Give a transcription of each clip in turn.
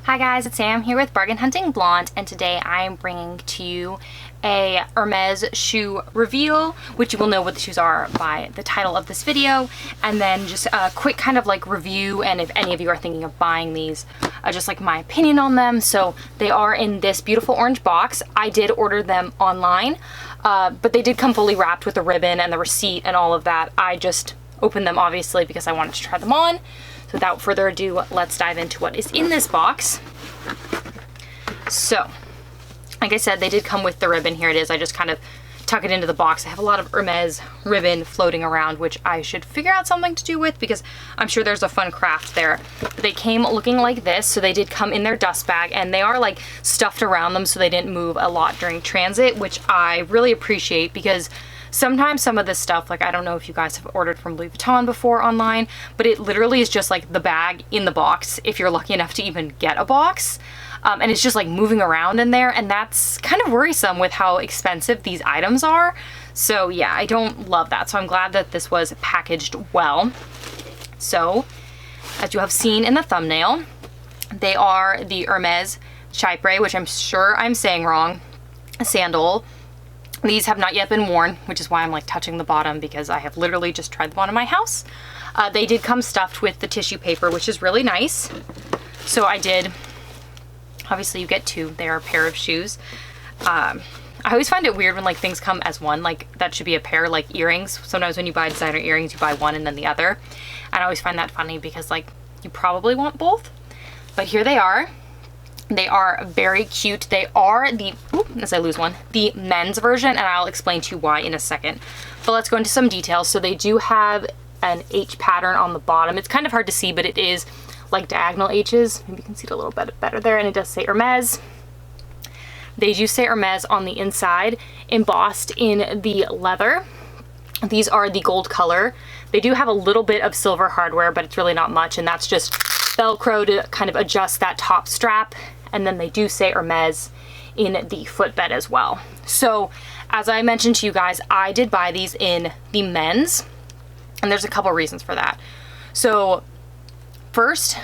Hi guys, it's Sam here with Bargain Hunting Blonde, and today I'm bringing to you a Hermes shoe reveal, which you will know what the shoes are by the title of this video, and then just a quick kind of like review, and if any of you are thinking of buying these, just like my opinion on them. So they are in this beautiful orange box. I did order them online, but they did come fully wrapped with the ribbon and the receipt and all of that. I just opened them obviously because I wanted to try them on. So without further ado, let's dive into what is in this box. So, like I said, they did come with the ribbon. Here it is. I just kind of tuck it into the box. I have a lot of Hermes ribbon floating around, which I should figure out something to do with because I'm sure there's a fun craft there. They came looking like this, so they did come in their dust bag, and they are like stuffed around them so they didn't move a lot during transit, which I really appreciate because sometimes some of this stuff, like I don't know if you guys have ordered from Louis Vuitton before online, but it literally is just like the bag in the box if you're lucky enough to even get a box. And it's just like moving around in there, and that's kind of worrisome with how expensive these items are. So yeah, I don't love that. So I'm glad that this was packaged well. So as you have seen in the thumbnail, they are the Hermes Chypre, which I'm sure I'm saying wrong, sandal. These have not yet been worn, which is why I'm like touching the bottom because I have literally just tried them on in my house. They did come stuffed with the tissue paper, which is really nice. So I did, obviously you get two, they are a pair of shoes. I always find it weird when like things come as one, like that should be a pair, like earrings. Sometimes when you buy designer earrings, you buy one and then the other. And I always find that funny because like you probably want both, but here they are. They are very cute. They are the, as I lose one, the men's version, and I'll explain to you why in a second. But let's go into some details. So they do have an H pattern on the bottom. It's kind of hard to see, but it is like diagonal H's. Maybe you can see it a little bit better there, and it does say Hermes. They do say Hermes on the inside, embossed in the leather. These are the gold color. They do have a little bit of silver hardware, but it's really not much, and that's just Velcro to kind of adjust that top strap. And then they do say Hermes in the footbed as well. So as I mentioned to you guys, I did buy these in the men's, and there's a couple reasons for that. So first,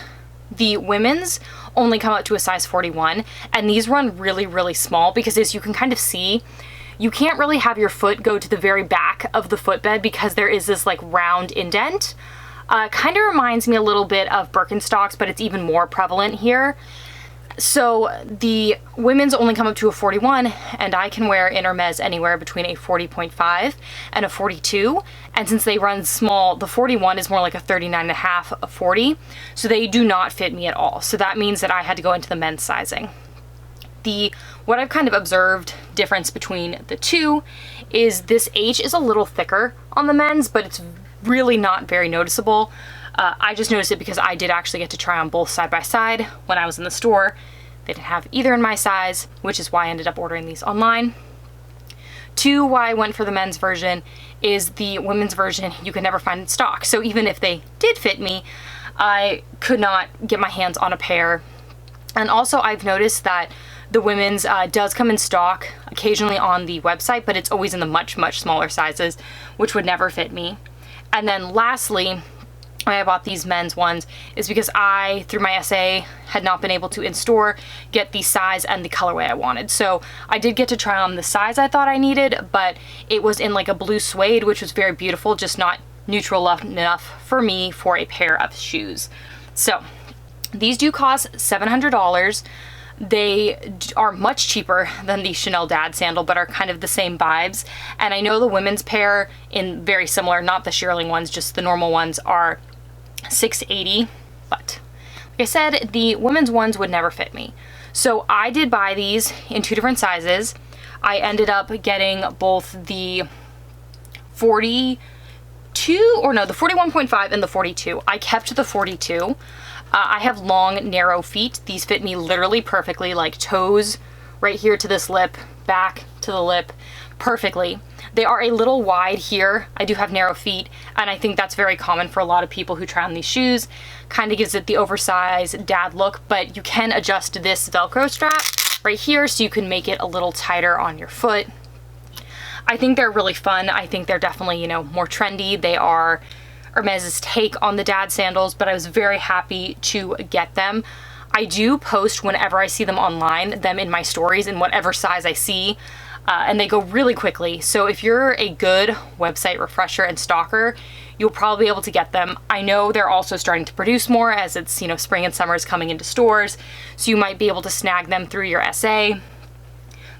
the women's only come out to a size 41, and these run really, really small because as you can kind of see, you can't really have your foot go to the very back of the footbed because there is this like round indent. Kind of reminds me a little bit of Birkenstocks, but it's even more prevalent here. So the women's only come up to a 41, and I can wear in Hermes anywhere between a 40.5 and a 42. And since they run small, the 41 is more like a 39.5, a 40. So they do not fit me at all. So that means that I had to go into the men's sizing. What I've kind of observed difference between the two is this H is a little thicker on the men's, but it's really not very noticeable. I just noticed it because I did actually get to try on both side by side when I was in the store. They didn't have either in my size, which is why I ended up ordering these online. Two, why I went for the men's version is the women's version you could never find in stock. So even if they did fit me, I could not get my hands on a pair. And also I've noticed that the women's does come in stock occasionally on the website, but it's always in the much, much smaller sizes, which would never fit me. And then lastly, why I bought these men's ones is because I, through my SA, had not been able to in store get the size and the colorway I wanted. So I did get to try on the size I thought I needed, but it was in like a blue suede, which was very beautiful, just not neutral enough for me for a pair of shoes. So these do cost $700. They are much cheaper than the Chanel Dad sandal, but are kind of the same vibes. And I know the women's pair in very similar, not the shearling ones, just the normal ones, are $680, but like I said, the women's ones would never fit me. So I did buy these in two different sizes. I ended up getting both the 42, or no, the 41.5 and the 42. I kept the 42. I have long, narrow feet. These fit me literally perfectly, like toes right here to this lip, back to the lip, perfectly. They are a little wide here. I do have narrow feet, and I think that's very common for a lot of people who try on these shoes. Kind of gives it the oversized dad look, but you can adjust this Velcro strap right here so you can make it a little tighter on your foot. I think they're really fun. I think they're definitely, you know, more trendy. They are Hermes's take on the dad sandals, but I was very happy to get them. I do post whenever I see them online, them in my stories in whatever size I see, and they go really quickly. So if you're a good website refresher and stalker, you'll probably be able to get them. I know they're also starting to produce more as it's, you know, spring and summer is coming into stores, so you might be able to snag them through your SA.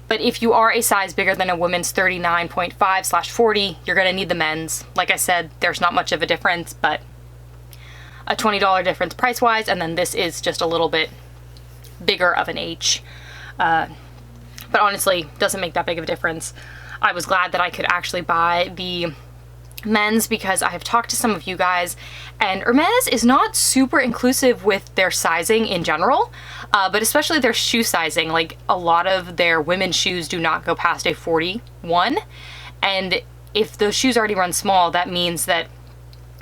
But if you are a size bigger than a woman's 39.5/40, you're gonna need the men's. Like I said, there's not much of a difference, but a $20 difference price-wise, and then this is just a little bit bigger of an H. But honestly, doesn't make that big of a difference. I was glad that I could actually buy the men's because I have talked to some of you guys, and Hermes is not super inclusive with their sizing in general, but especially their shoe sizing. Like, a lot of their women's shoes do not go past a 41, and if those shoes already run small, that means that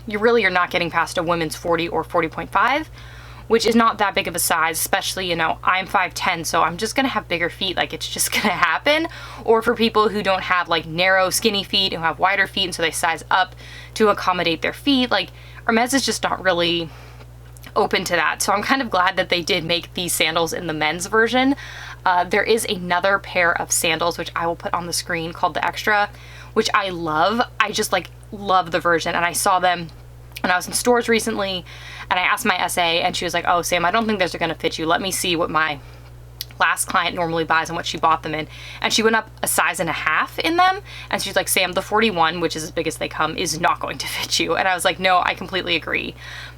you're not getting past a women's 40 or 40.5, which is not that big of a size, especially, you know, I'm 5'10", so I'm just gonna have bigger feet, like it's just gonna happen. Or for people who don't have like narrow, skinny feet, who have wider feet, and so they size up to accommodate their feet, like Hermes is just not really open to that. So I'm kind of glad that they did make these sandals in the men's version. There is another pair of sandals, which I will put on the screen, called the Extra, which I love. I just like love the version, and I saw them when I was in stores recently, and I asked my SA, and she was like, oh, Sam, I don't think those are gonna fit you. Let me see what my last client normally buys and what she bought them in. And she went up a size and a half in them, and she's like, Sam, the 41, which is as big as they come, is not going to fit you. And I was like, no, I completely agree.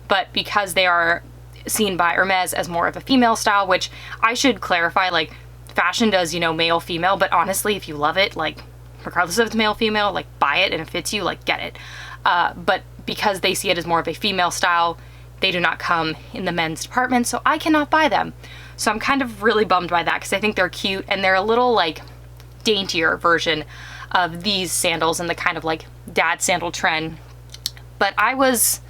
But because they are seen by Hermes as more of a female style, which I should clarify, like, fashion does, you know, male, female, but honestly, if you love it, like, regardless if it's male, female, like, buy it, and if it fits you, like, get it. But because they see it as more of a female style, they do not come in the men's department, so I cannot buy them. So I'm kind of really bummed by that, because I think they're cute, and they're a little, like, daintier version of these sandals and the kind of, like, dad sandal trend. But I was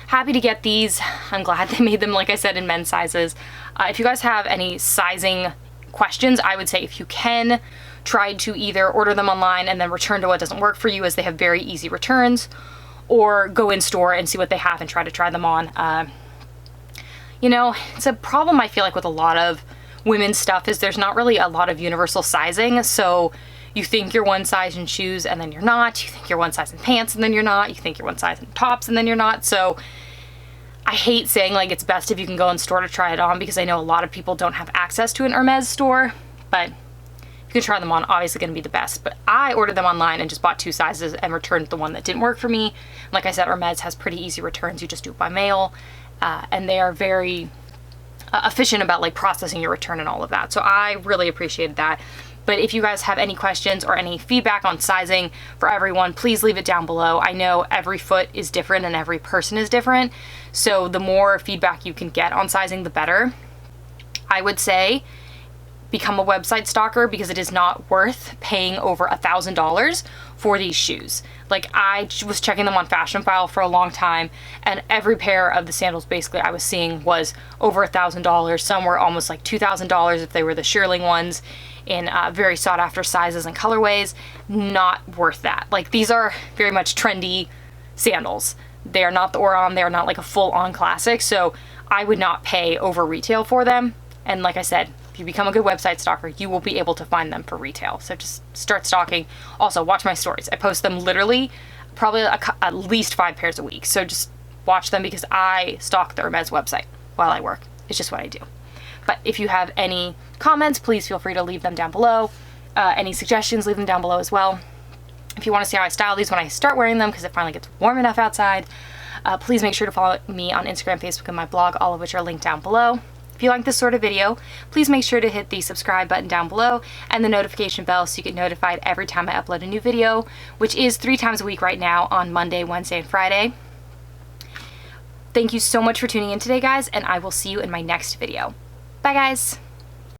happy to get these. I'm glad they made them, like I said, in men's sizes. If you guys have any sizing questions, I would say if you can, try to either order them online and then return to what doesn't work for you, as they have very easy returns, or go in store and see what they have and try to try them on. You know, it's a problem I feel like with a lot of women's stuff is there's not really a lot of universal sizing. So you think you're one size in shoes and then you're not. You think you're one size in pants and then you're not. You think you're one size in tops and then you're not. So I hate saying like it's best if you can go in store to try it on, because I know a lot of people don't have access to an Hermes store, but you can try them on, obviously going to be the best. But I ordered them online and just bought 2 sizes and returned the one that didn't work for me. Like I said, Hermes has pretty easy returns. You just do it by mail, and they are very efficient about like processing your return and all of that. So I really appreciated that. But if you guys have any questions or any feedback on sizing for everyone, please leave it down below. I know every foot is different and every person is different, so the more feedback you can get on sizing, the better. I would say become a website stalker, because it is not worth paying over $1,000 for these shoes. Like, I was checking them on Fashion File for a long time, and every pair of the sandals basically I was seeing was over $1,000. Some were almost like $2,000 if they were the shearling ones in very sought after sizes and colorways. Not worth that. Like, these are very much trendy sandals. They are not the Oron, they are not like a full-on classic, so I would not pay over retail for them. And like I said, if you become a good website stalker, you will be able to find them for retail. So just start stalking. Also, watch my stories. I post them literally probably at least 5 pairs a week. So just watch them, because I stalk the Hermes website while I work. It's just what I do. But if you have any comments, please feel free to leave them down below. Any suggestions, leave them down below as well. If you want to see how I style these when I start wearing them, because it finally gets warm enough outside, please make sure to follow me on Instagram, Facebook, and my blog, all of which are linked down below. If you like this sort of video, please make sure to hit the subscribe button down below and the notification bell so you get notified every time I upload a new video, which is 3 times a week right now on Monday, Wednesday, and Friday. Thank you so much for tuning in today, guys, and I will see you in my next video. Bye, guys!